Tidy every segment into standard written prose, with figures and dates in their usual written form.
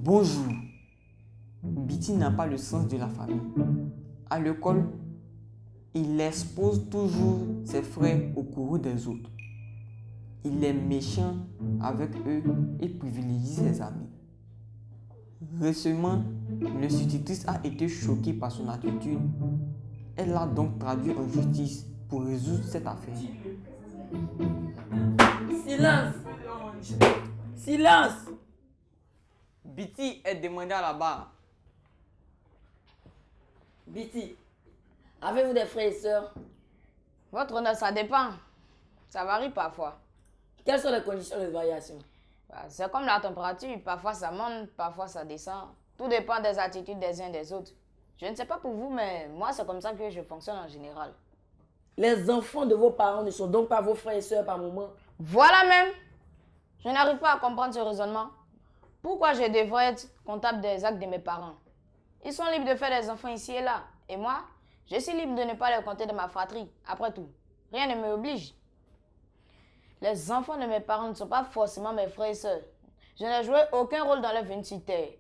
Bonjour. Biti n'a pas le sens de la famille. À l'école, il expose toujours ses frères au courroux des autres. Il est méchant avec eux et privilégie ses amis. Récemment, l'institutrice a été choquée par son attitude. Elle l'a donc traduit en justice pour résoudre cette affaire. Silence! Silence! Biti est demandé à la barre. Biti, avez-vous des frères et sœurs? Votre honneur, ça dépend. Ça varie parfois. Quelles sont les conditions de variation? C'est comme la température. Parfois ça monte, parfois ça descend. Tout dépend des attitudes des uns et des autres. Je ne sais pas pour vous, mais moi, c'est comme ça que je fonctionne en général. Les enfants de vos parents ne sont donc pas vos frères et sœurs par moment? Voilà même. Je n'arrive pas à comprendre ce raisonnement. Pourquoi je devrais être comptable des actes de mes parents? Ils sont libres de faire des enfants ici et là. Et moi, je suis libre de ne pas les compter de ma fratrie. Après tout, rien ne m'oblige. Les enfants de mes parents ne sont pas forcément mes frères et sœurs. Je n'ai joué aucun rôle dans leur venue sur terre.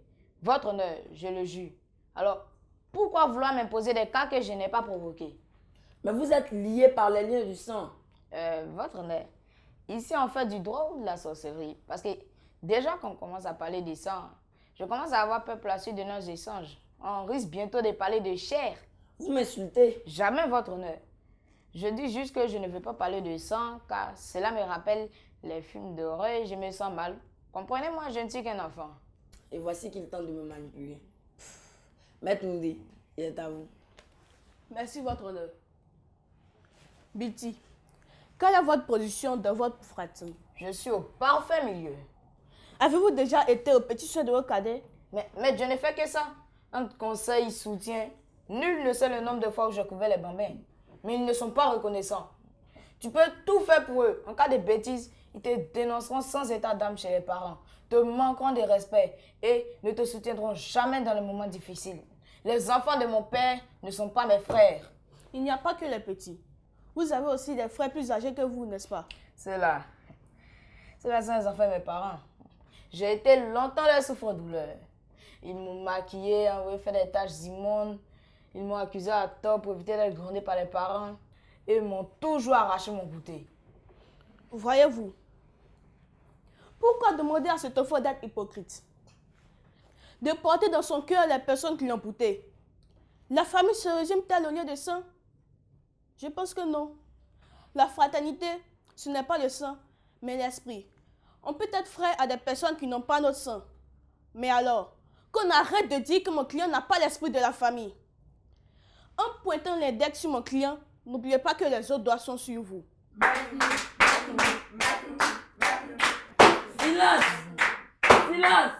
Votre honneur, je le jure. Alors, pourquoi vouloir m'imposer des cas que je n'ai pas provoqués? Mais vous êtes liés par les liens du sang. Votre honneur, ici on fait du droit ou de la sorcellerie? Parce que déjà qu'on commence à parler de sang, je commence à avoir peur pour la suite de nos échanges. On risque bientôt de parler de chair. Vous m'insultez. Jamais, votre honneur. Je dis juste que je ne veux pas parler de sang, car cela me rappelle les films d'horreur et je me sens mal. Comprenez-moi, je ne suis qu'un enfant. Et voici qu'il tente de me manipuler. Maître Noudi, il est à vous. Merci, votre honneur. Biti, quelle est votre position dans votre fratrie? Je suis au parfait milieu. Avez-vous déjà été au petit soin de vos cadets? Mais je ne fais que ça. Entre conseil, soutien, nul ne sait le nombre de fois où j'ai couvert les bambins. Mais ils ne sont pas reconnaissants. Tu peux tout faire pour eux. En cas de bêtises, ils te dénonceront sans état d'âme chez les parents, te manqueront de respect et ne te soutiendront jamais dans les moments difficiles. Les enfants de mon père ne sont pas mes frères. Il n'y a pas que les petits. Vous avez aussi des frères plus âgés que vous, n'est-ce pas? Ceux-là sont les enfants de mes parents. J'ai été longtemps leur souffre-douleur. Ils m'ont maquillé, envoyé faire des tâches immondes. Ils m'ont accusé à tort pour éviter d'être grondé par les parents. Et ils m'ont toujours arraché mon goûter. Voyez-vous, pourquoi demander à cet enfant d'être hypocrite? De porter dans son cœur les personnes qui l'ont pouté. La famille se résume-t-elle au lien de sang? Je pense que non. La fraternité, ce n'est pas le sang, mais l'esprit. On peut être frère à des personnes qui n'ont pas notre sang. Mais alors, qu'on arrête de dire que mon client n'a pas l'esprit de la famille. En pointant l'index sur mon client, n'oubliez pas que les autres doigts sont sur vous. Silence! Silence!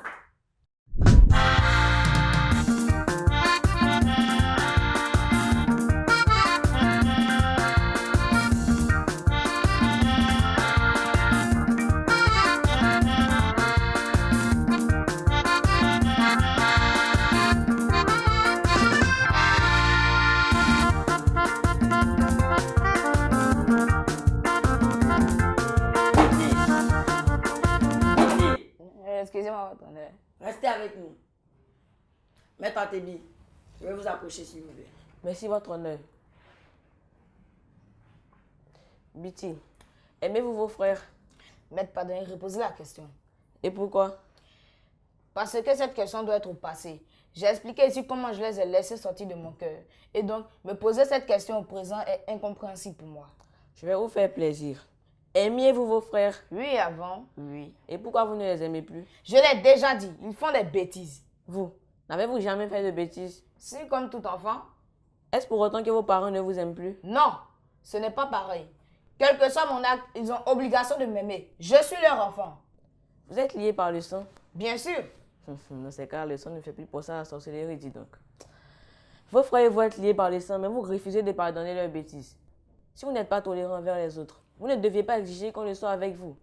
Excusez-moi, votre honneur. Restez avec nous. Maître Atebi, je vais vous approcher s'il vous plaît. Merci, votre honneur. Biti, aimez-vous vos frères? Maître, pardonnez, reposez la question. Et pourquoi? Parce que cette question doit être au passé. J'ai expliqué ici comment je les ai laissés sortir de mon cœur. Et donc, me poser cette question au présent est incompréhensible pour moi. Je vais vous faire plaisir. Aimiez-vous vos frères? Oui, avant, oui. Et pourquoi vous ne les aimez plus? Je l'ai déjà dit, ils font des bêtises. Vous, n'avez-vous jamais fait de bêtises? Si, comme tout enfant. Est-ce pour autant que vos parents ne vous aiment plus? Non, ce n'est pas pareil. Quel que soit mon acte, ils ont obligation de m'aimer. Je suis leur enfant. Vous êtes liés par le sang? Bien sûr. Dans ces cas, le sang ne fait plus penser à la sorcellerie, dis donc. Vos frères vont être liés par le sang, mais vous refusez de pardonner leurs bêtises. Si vous n'êtes pas tolérant envers les autres, vous ne deviez pas exiger qu'on le soit avec vous.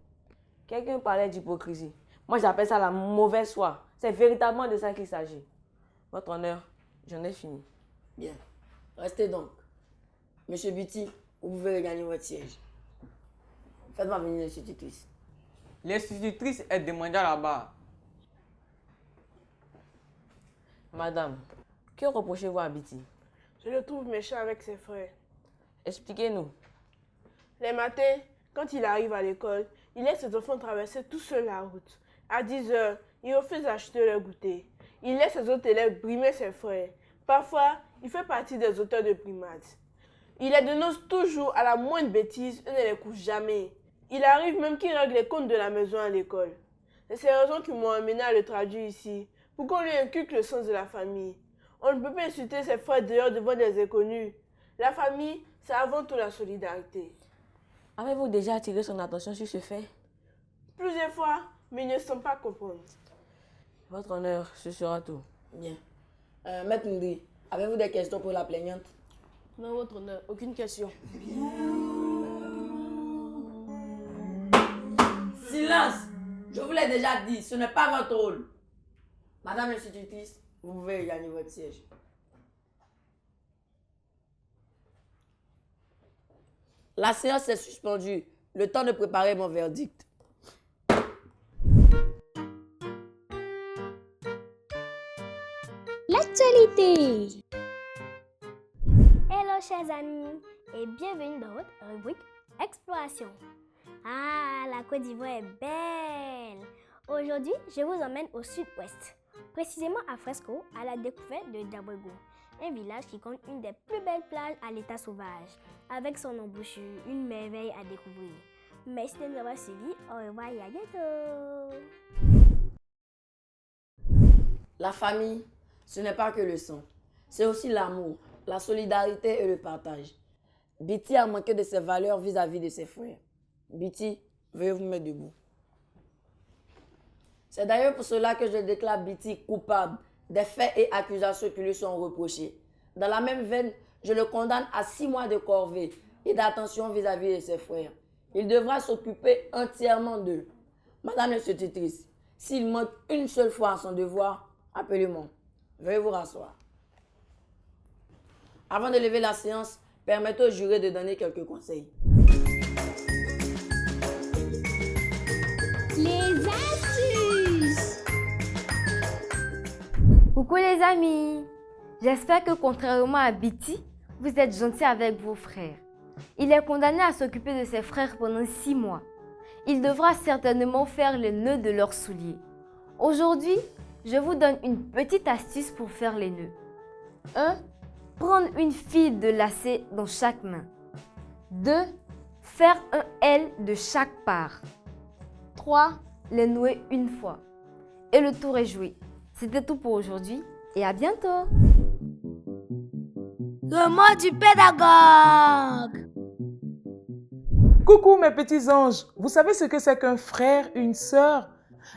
Quelqu'un parlait d'hypocrisie. Moi, j'appelle ça la mauvaise foi. C'est véritablement de ça qu'il s'agit. Votre honneur, j'en ai fini. Bien. Restez donc. Monsieur Biti, vous pouvez regagner votre siège. Faites-moi venir l'institutrice. L'institutrice est demandée à la barre. Madame, que reprochez-vous à Biti? Je le trouve méchant avec ses frères. Expliquez-nous. Les matins, quand il arrive à l'école, il laisse ses enfants traverser tout seul la route. À 10 heures, il refuse d'acheter leur goûter. Il laisse ses autres élèves brimer ses frères. Parfois, il fait partie des auteurs de brimades. Il les dénonce toujours à la moindre bêtise et ne les couche jamais. Il arrive même qu'il règle les comptes de la maison à l'école. C'est ces raisons qui m'ont amené à le traduire ici, pour qu'on lui inculque le sens de la famille. On ne peut pas insulter ses frères dehors devant des inconnus. La famille, c'est avant tout la solidarité. Avez-vous déjà attiré son attention sur ce fait? Plusieurs fois, mais il ne semble pas comprendre. Votre honneur, ce sera tout. Bien. Maître Ndri, avez-vous des questions pour la plaignante? Non, votre honneur, aucune question. Silence! Je vous l'ai déjà dit, ce n'est pas votre rôle. Madame l'institutrice, vous pouvez gagner votre siège. La séance est suspendue. Le temps de préparer mon verdict. L'actualité. Hello chers amis et bienvenue dans votre rubrique Exploration. Ah, la Côte d'Ivoire est belle. Aujourd'hui, je vous emmène au sud-ouest, précisément à Fresco, à la découverte de Diabogo, un village qui compte une des plus belles plages à l'état sauvage, avec son embouchure, une merveille à découvrir. Merci de nous avoir suivis. Au revoir et à bientôt. La famille, ce n'est pas que le sang. C'est aussi l'amour, la solidarité et le partage. Biti a manqué de ses valeurs vis-à-vis de ses frères. Biti, veuillez vous mettre debout. C'est d'ailleurs pour cela que je déclare Biti coupable des faits et accusations qui lui sont reprochés. Dans la même veine, je le condamne à 6 mois de corvée et d'attention vis-à-vis de ses frères. Il devra s'occuper entièrement d'eux. Madame l'institutrice, s'il manque une seule fois à son devoir, appelez-moi. Veuillez vous rasseoir. Avant de lever la séance, permettez au juré de donner quelques conseils. Les astuces. Coucou les amis, j'espère que contrairement à Biti, vous êtes gentils avec vos frères. Il est condamné à s'occuper de ses frères pendant 6 mois. Il devra certainement faire les nœuds de leurs souliers. Aujourd'hui, je vous donne une petite astuce pour faire les nœuds. 1. Prendre une file de lacets dans chaque main. 2. Faire un L de chaque part. 3. Les nouer une fois. Et le tour est joué. C'était tout pour aujourd'hui et à bientôt. Le mot du pédagogue. Coucou mes petits anges, vous savez ce que c'est qu'un frère, une sœur?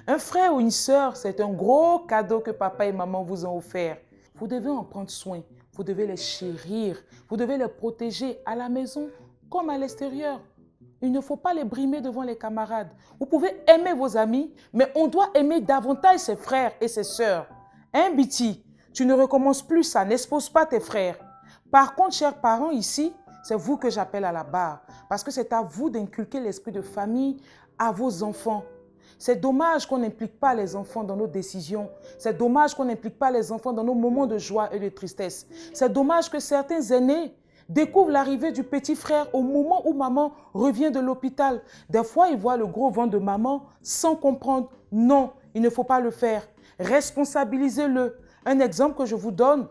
Un frère ou une sœur, c'est un gros cadeau que papa et maman vous ont offert. Vous devez en prendre soin, vous devez les chérir, vous devez les protéger à la maison comme à l'extérieur. Il ne faut pas les brimer devant les camarades. Vous pouvez aimer vos amis, mais on doit aimer davantage ses frères et ses sœurs. Hein, Biti, tu ne recommences plus ça, n'expose pas tes frères. Par contre, chers parents ici, c'est vous que j'appelle à la barre, parce que c'est à vous d'inculquer l'esprit de famille à vos enfants. C'est dommage qu'on n'implique pas les enfants dans nos décisions. C'est dommage qu'on n'implique pas les enfants dans nos moments de joie et de tristesse. C'est dommage que certains aînés découvrent l'arrivée du petit frère au moment où maman revient de l'hôpital. Des fois, ils voient le gros ventre de maman sans comprendre. Non, il ne faut pas le faire. Responsabilisez-le. Un exemple que je vous donne,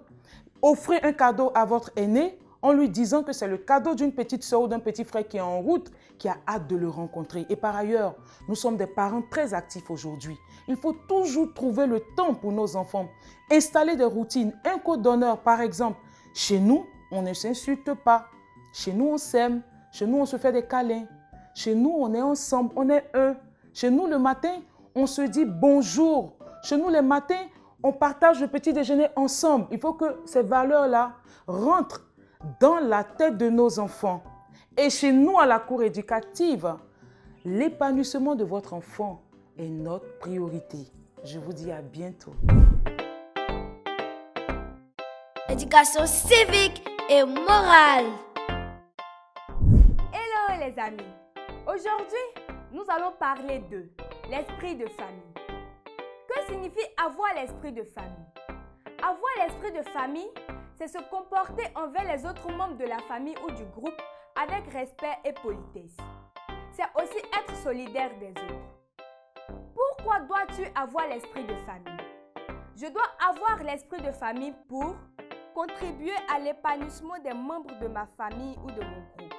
offrez un cadeau à votre aîné en lui disant que c'est le cadeau d'une petite soeur ou d'un petit frère qui est en route, qui a hâte de le rencontrer. Et par ailleurs, nous sommes des parents très actifs aujourd'hui. Il faut toujours trouver le temps pour nos enfants. Installer des routines, un code d'honneur par exemple. Chez nous, on ne s'insulte pas. Chez nous, on s'aime. Chez nous, on se fait des câlins. Chez nous, on est ensemble, on est un. Chez nous, le matin, on se dit bonjour. Chez nous, les matins, on partage le petit déjeuner ensemble. Il faut que ces valeurs-là rentrent dans la tête de nos enfants. Et chez nous, à la cour éducative, l'épanouissement de votre enfant est notre priorité. Je vous dis à bientôt. Éducation civique et morale. Hello les amis, aujourd'hui nous allons parler de l'esprit de famille. Que signifie avoir l'esprit de famille? Avoir l'esprit de famille, c'est se comporter envers les autres membres de la famille ou du groupe avec respect et politesse. C'est aussi être solidaire des autres. Pourquoi dois-tu avoir l'esprit de famille? Je dois avoir l'esprit de famille pour contribuer à l'épanouissement des membres de ma famille ou de mon groupe.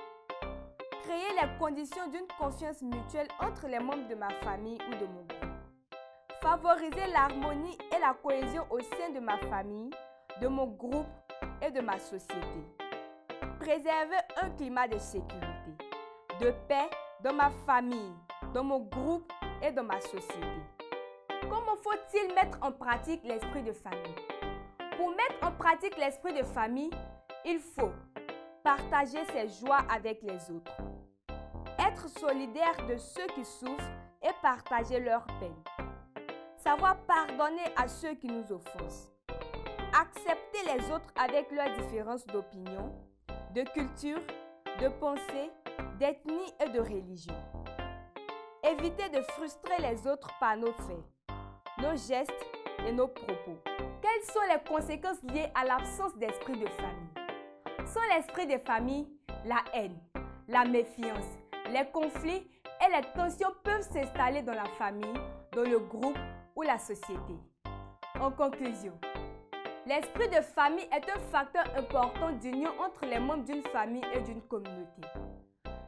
Créer les conditions d'une confiance mutuelle entre les membres de ma famille ou de mon groupe. Favoriser l'harmonie et la cohésion au sein de ma famille, de mon groupe et de ma société. Préserver un climat de sécurité, de paix dans ma famille, dans mon groupe et dans ma société. Comment faut-il mettre en pratique l'esprit de famille? Pour mettre en pratique l'esprit de famille, il faut partager ses joies avec les autres, être solidaire de ceux qui souffrent et partager leurs peines, savoir pardonner à ceux qui nous offensent, accepter les autres avec leurs différences d'opinion, de culture, de pensée, d'ethnie et de religion. Éviter de frustrer les autres par nos faits, nos gestes et nos propos. Quelles sont les conséquences liées à l'absence d'esprit de famille? Sans l'esprit de famille, la haine, la méfiance, les conflits et les tensions peuvent s'installer dans la famille, dans le groupe ou la société. En conclusion, l'esprit de famille est un facteur important d'union entre les membres d'une famille et d'une communauté.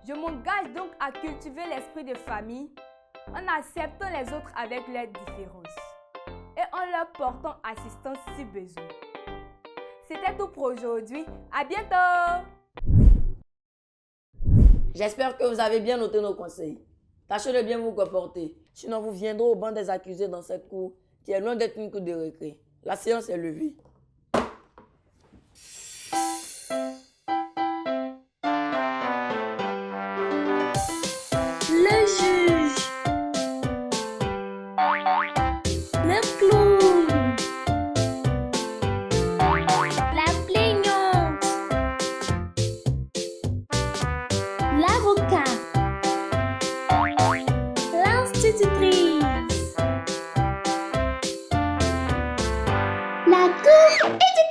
Je m'engage donc à cultiver l'esprit de famille en acceptant les autres avec leurs différences et en leur portant assistance si besoin. C'était tout pour aujourd'hui. À bientôt! J'espère que vous avez bien noté nos conseils. Tâchez de bien vous comporter, sinon vous viendrez au banc des accusés dans cette cour qui est loin d'être une cour de récré. La séance est levée. Le juge, le clown, la plaignante, l'avocat, l'institutrice, la cour éducative.